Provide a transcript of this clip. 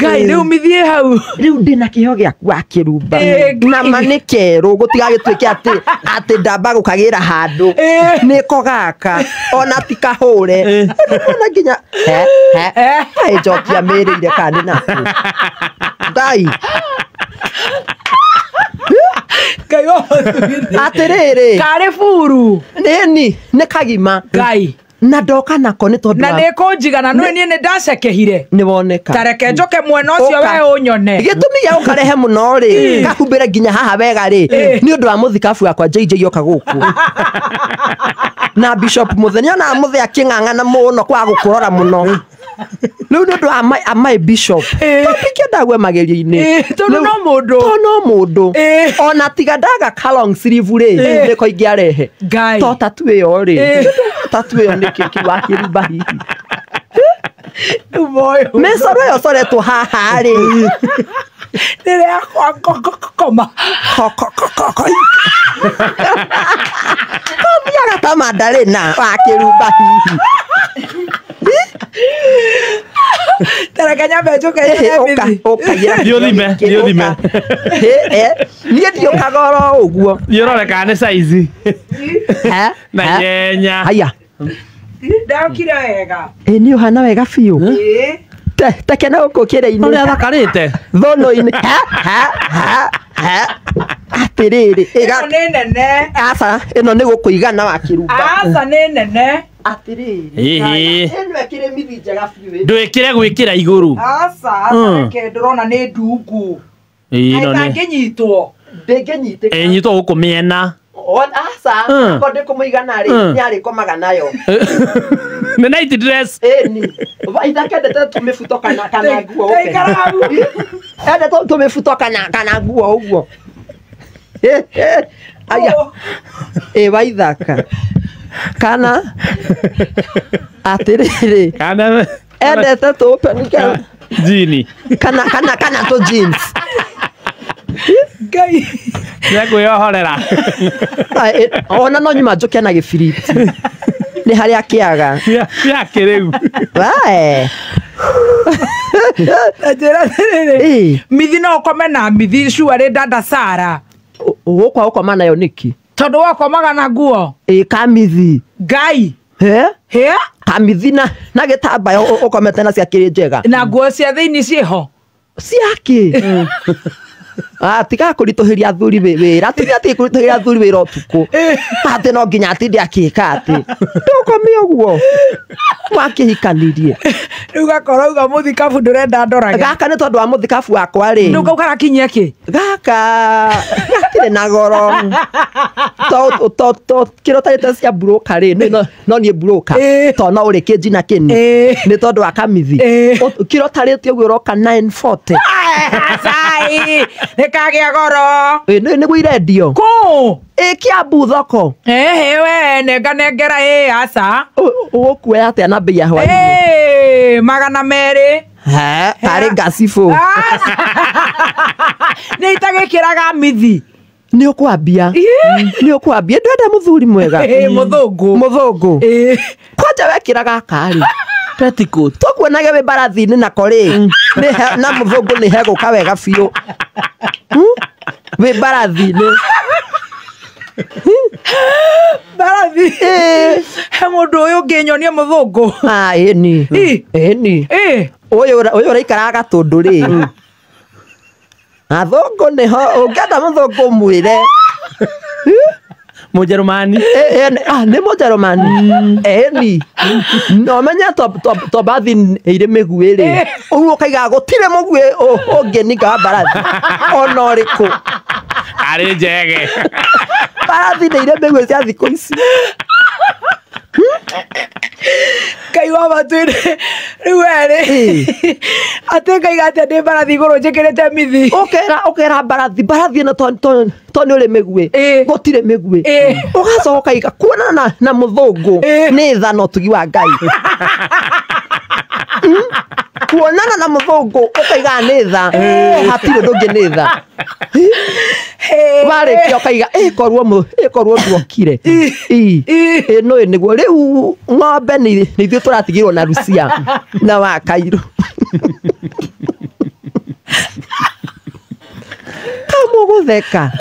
Ngai riu mithie hau riu ndina kiho giaku akirumba na manikeru gutigagitwike ati ndamba gukagira handu niko gaka ona tikahure ona nginya he jokia mirire kanina dai Ngai atiriri kare furu nini ne kagima Ngai na ndoka nako ni tondu na nikunjigana no ni ndacekehire ni woneka tareke njoke mwena ucio we unyone gitumi ya ukarehe muno ri kakumbire nginya haha wega ri ni undu wa muthikabu yakwa JJ yoka guku na Bishop Muthenya na muthe aking'ang'ana muno kwa gukurora muno riu ni undu wa my Bishop tupike gwe magerio-ini tondu no mundu ona tiga ndaga kalong sleeve ri niko ingiarehe to tatu iyo ri tatu iyo ni kiki wa kirumba hihi moyo mesoro yo soretwo haha ri nire koma komiaga ta mandari na wa kirumba hihi tareke nyambe njoke Dio thime nie ndio kagoro uguo yororeka ni size na nyenya haya ndakire wega ni uhana wega biu tekena guku kire-ini uri athakarite thono-ini atiriri ino ni nene asa ino ni gukuigana wa kirumba asa ni nene atiriri ino ekire mithi njega biu ndwikire gwikira iguru asa tareke ndurona ni ndungu ino ni nginyitwo ndinginyitĩka enyitwo guku miena asa ko ndikumuigana ri ni ari komaga nayo the night dress ni ithakendete tumibuto kana nguo ende tumibuto kana nguo uguo aya waithaka kana atiriri kana endete tupenika jini kana to jeans Ngai nekuyohorera ona no nyuma njuke na gibiriti ni haria kiaga yakiriu njira nini mithi no ukome na mithi cuarĩ dada Sara gukwa ukoma nayo niki tondu wakomaga na nguo kamithi Ngai kamithi na gitambaya ukomete na cia kiri njega na nguo cia thiini ciho ciaki tiga kurituhiria athuri wira ati kurituhiria athuri wira utuku ati no nginya atinde akika ati ndukomie uguo wakihikanirie riu gakorwo uga muthikabu ndurenda ndorage gaka ni tondu wa muthikabu wakwa ri nduka karakinyia ki gaka gatire na goro to kirotarite cia broker ri no ni broker to no uri kinjina kini ni tondu wa kamithi kirotarite uguo roka 940 sai nikagia goro niguo irendio ku Kiambu thoko we nenganengera asa ugukuoya atia na mbei ya hwaini 200 ari ngacibũ nĩ itagĩkĩraga mithi nĩ ũkwambia ndwenda mũthuri mwega mũthũngũ kwanja wekĩraga karĩ petticoat tũkuonaga wĩ mbarathi-inĩ nako rĩ na mũthũngũ nĩ hegũka wega biũ wĩ mbarathi-inĩ mbarathi he mũndũ ũyũ ũngĩnyonia mũthũngũ ĩni ũyũ ũraikaraga Gatũndũ rĩ athũngũ nĩho ũngĩenda mũthũngũ mwĩre Mũjerumani nĩ Mũjerumani ĩni no menya to mbathi ĩrĩ mĩguĩ rĩ ũguo ũkaiga gũtirĩ mũguĩ ũngĩninga wa mbarathi ona ũrĩkũ arĩ njege mbarathi nĩ irĩ mĩguĩ cia thikũ ici Ngai wa matu-inĩ rĩu erĩ atĩ ngaiga atĩa ndĩ mbarathi igũrũ njĩkĩrĩte mithi ũkera mbarathi ĩno to nĩ ũrĩ mĩguĩ gũtirĩ mĩguĩ ũgacoka ũkaiga kuonana na mũthũngũ nĩ tha na ũtugi wa Ngai kuonana na mũthũngũ ũkaiga nĩ tha hatirĩ ũndũ ũngĩ nĩ tha warĩkia ũkaiga ĩkorwo nduokire ĩno nĩguo rĩu ng'ombe nĩ ithuĩ tũratigirwo na Rucia na wa Kairũ mugutheka